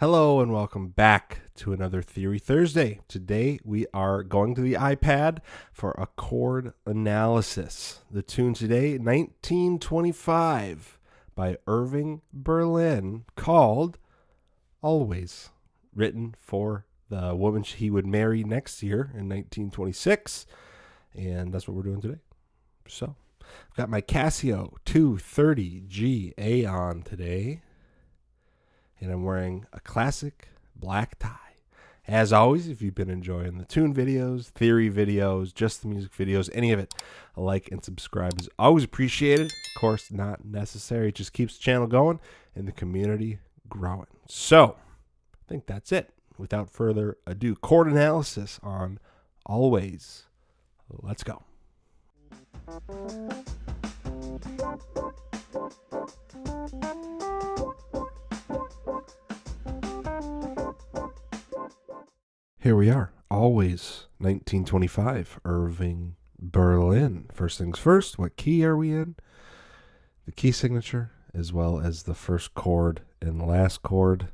Hello and welcome back to another Theory Thursday. Today we are going to the iPad for a chord analysis. The tune today, 1925 by Irving Berlin, called Always, written for the woman he would marry next year in 1926. And that's what we're doing today. So, I've got my Casio 230GA on today. And I'm wearing a classic black tie. As always, if you've been enjoying the tune videos, theory videos, just the music videos, any of it, a like and subscribe is always appreciated. Of course, not necessary. It just keeps the channel going and the community growing. So, I think that's it. Without further ado, chord analysis on Always. Let's go. Here we are, Always, 1925, Irving Berlin. First things first, what key are we in? The key signature, as well as the first chord and the last chord,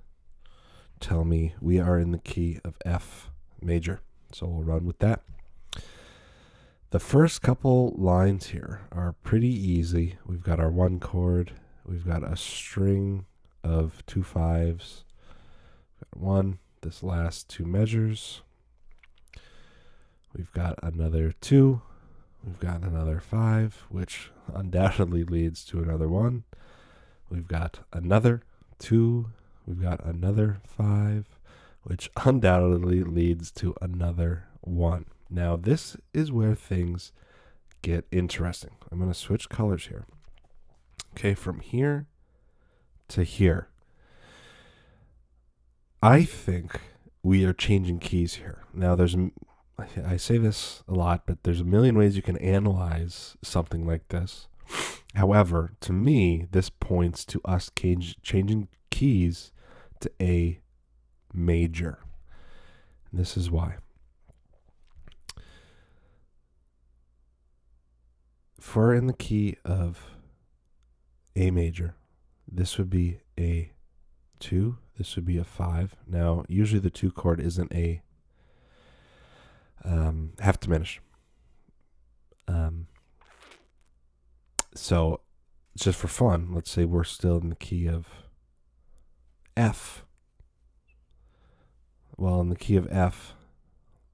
tell me we are in the key of F major. So we'll run with that. The first couple lines here are pretty easy. We've got our one chord. We've got a string of 2 5s. We've got one. This last 2 measures. We've got another 2. We've got another 5, which undoubtedly leads to another 1. We've got another 2. We've got another 5, which undoubtedly leads to another 1. Now, this is where things get interesting. I'm going to switch colors here. Okay, from here to here. I think we are changing keys here. Now, I say this a lot, but there's a million ways you can analyze something like this. However, to me, this points to us changing keys to A major. And this is why. If we're in the key of A major, this would be a 2. This would be a 5. Now, usually the 2 chord isn't a half diminished. So, just for fun, let's say we're still in the key of F. Well, in the key of F,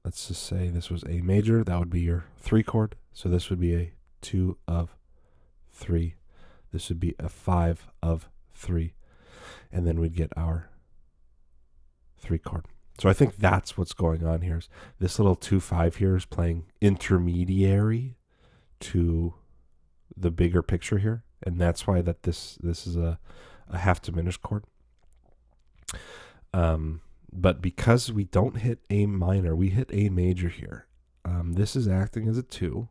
let's just say this was A major. That would be your 3 chord. So this would be a 2 of 3. This would be a 5 of 3. And then we'd get our 3 chord. So I think that's what's going on here. Is this little 2-5 here is playing intermediary to the bigger picture here. And that's why that this is a half diminished chord. But because we don't hit A minor, we hit A major here. This is acting as a 2.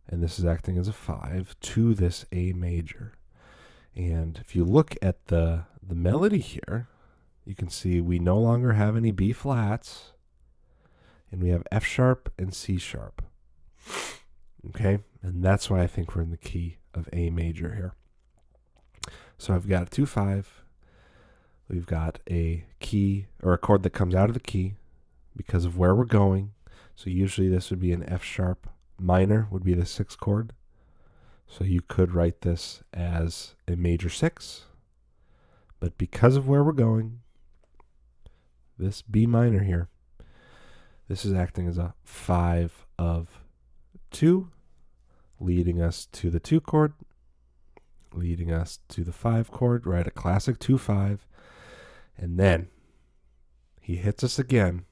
And this is acting as a 5 to this A major. And if you look at the melody here, you can see we no longer have any B flats, and we have F sharp and C sharp. Okay, and that's why I think we're in the key of A major here. So I've got a 2-5. We've got a key or a chord that comes out of the key because of where we're going. So usually this would be an F sharp minor, would be the 6th chord. So you could write this as a major 6, but because of where we're going, this B minor here, this is acting as a 5 of 2, leading us to the 2 chord, leading us to the 5 chord, right? A classic 2-5, and then he hits us again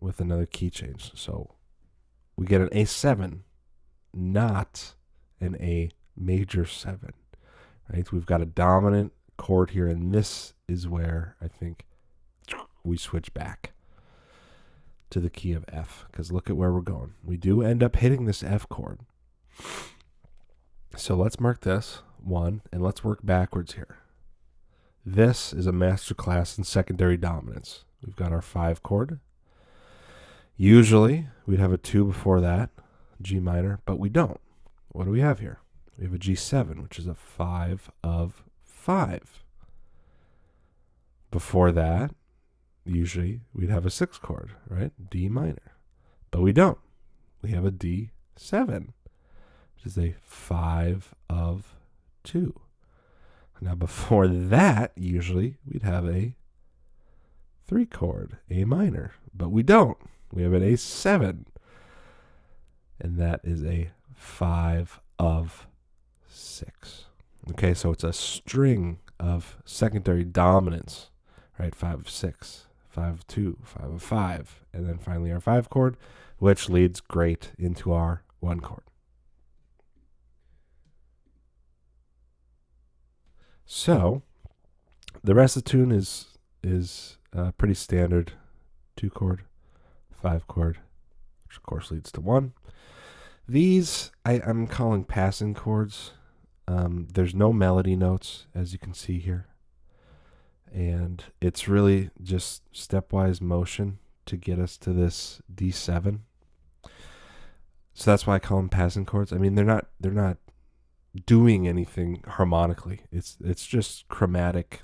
with another key change. So we get an A7, not an A major 7, right? We've got a dominant chord here, and this is where I think we switch back to the key of F, because look at where we're going. We do end up hitting this F chord. So let's mark this 1, and let's work backwards here. This is a master class in secondary dominance. We've got our 5 chord. Usually, we'd have a 2 before that, G minor, but we don't. What do we have here? We have a G7, which is a 5 of 5. before that, usually we'd have a 6 chord, right? D minor. But we don't. We have a D7, which is a 5 of 2. Now before that, usually we'd have a 3 chord, A minor. But we don't. We have an A7. And that is a 5 of 6. Okay, so it's a string of secondary dominants, right? 5 of 6, 5 of 2, 5 of 5, and then finally our 5 chord, which leads great into our 1 chord. So the rest of the tune is pretty standard 2 chord, 5 chord, which of course leads to 1. These I'm calling passing chords. There's no melody notes, as you can see here. And it's really just stepwise motion to get us to this D7. So that's why I call them passing chords. I mean, they're not doing anything harmonically. It's just chromatic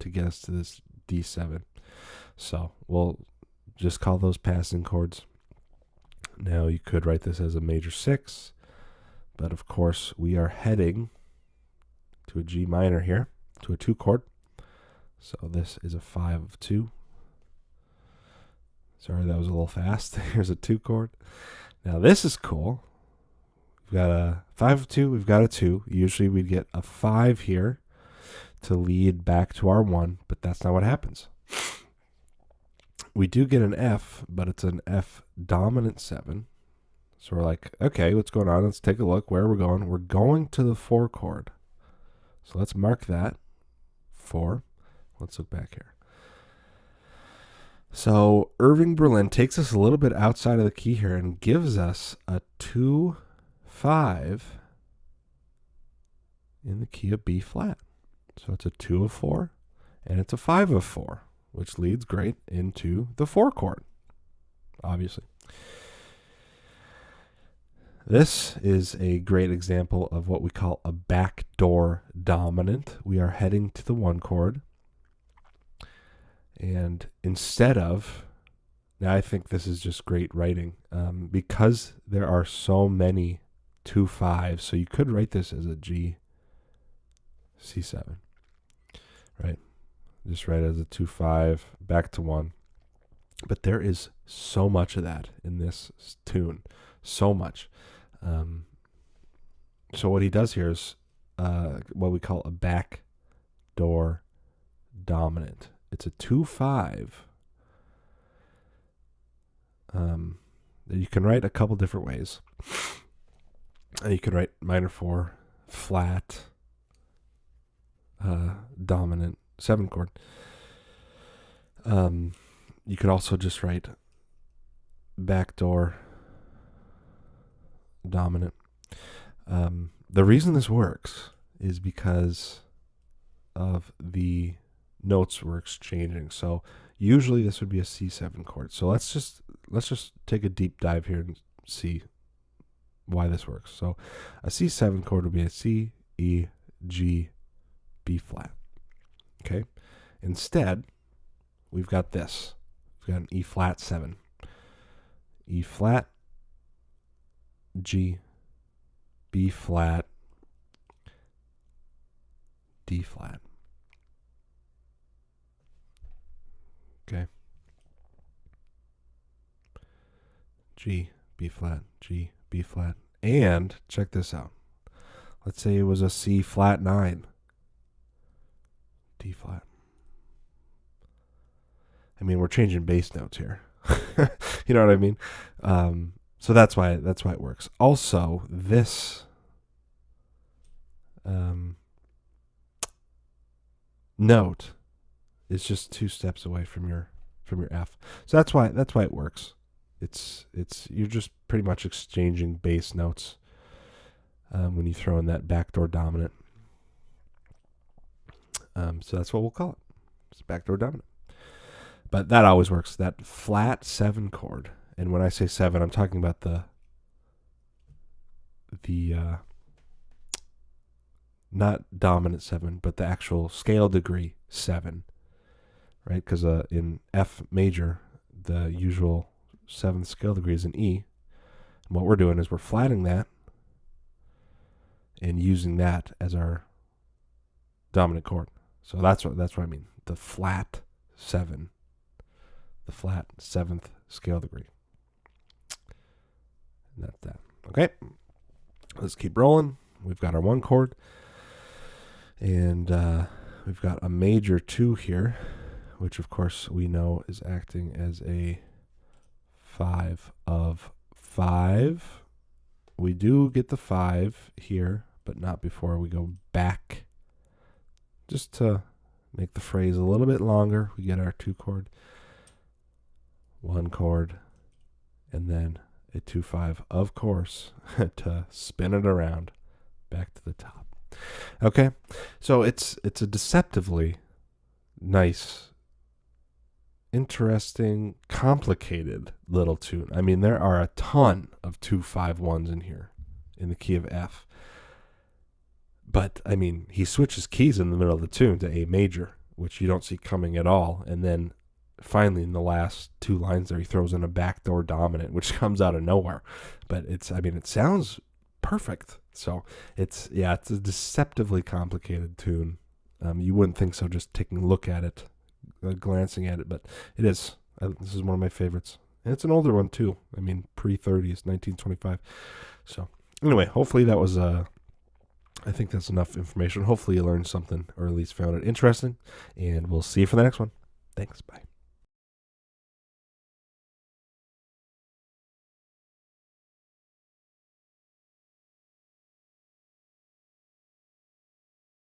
to get us to this D7. So we'll just call those passing chords. Now you could write this as a major 6, but of course we are heading to a G minor here, to a 2 chord. So this is a 5 of 2. Sorry, that was a little fast. Here's a 2 chord. Now this is cool. We've got a 5 of 2, we've got a 2. Usually we'd get a 5 here to lead back to our 1, but that's not what happens. We do get an F, but it's an F dominant 7. So we're like, okay, what's going on? Let's take a look where we're going. We're going to the 4 chord. So let's mark that. 4. Let's look back here. So Irving Berlin takes us a little bit outside of the key here and gives us a 2-5 in the key of B flat. So it's a 2 of 4 and it's a 5 of 4, which leads great into the 4 chord, obviously. This is a great example of what we call a backdoor dominant. We are heading to the 1 chord. And instead of, now I think this is just great writing, because there are so many 2-5s, so you could write this as a G C7, right? Just write it as a 2-5, back to 1. But there is so much of that in this tune, so much. So what he does here is what we call a backdoor dominant. It's a 2-5 that you can write a couple different ways. You can write minor 4, flat, dominant 7 chord. You could also just write backdoor dominant. The reason this works is because of the notes we're exchanging. So usually this would be a C7 chord. So let's just take a deep dive here and see why this works. So a C7 chord would be a C, E, G, B flat. Okay. Instead, we've got this. We've got an E flat 7. E flat, G, B flat, D flat. Okay. G, B flat, G, B flat. And check this out. Let's say it was a C flat 9. D flat. I mean, we're changing bass notes here. You know what I mean? So that's why it works. Also, this note is just 2 steps away from your F. So that's why it works. It's you're just pretty much exchanging bass notes when you throw in that backdoor dominant. So that's what we'll call it. It's backdoor dominant. But that always works. That flat 7 chord. And when I say 7, I'm talking about the not dominant 7, but the actual scale degree 7. right? Because in F major, the usual 7th scale degree is in E. And what we're doing is we're flatting that and using that as our dominant chord. So that's what I mean. The flat 7, the flat 7th scale degree. And that's that. Okay, let's keep rolling. We've got our 1 chord, and we've got a major 2 here, which of course we know is acting as a 5 of 5. We do get the 5 here, but not before we go back. Just to make the phrase a little bit longer, we get our 2 chord, 1 chord, and then a 2-5, of course, to spin it around back to the top. Okay, so it's a deceptively nice, interesting, complicated little tune. I mean, there are a ton of 2-5-1s in here in the key of F. But, I mean, he switches keys in the middle of the tune to A major, which you don't see coming at all. And then finally in the last 2 lines there, he throws in a backdoor dominant, which comes out of nowhere. But it sounds perfect. So it's a deceptively complicated tune. You wouldn't think so just taking a look at it, glancing at it, but it is. This is one of my favorites. And it's an older one too. I mean, pre-30s, 1925. So anyway, hopefully that was I think that's enough information. Hopefully you learned something, or at least found it interesting. And we'll see you for the next one. Thanks. Bye.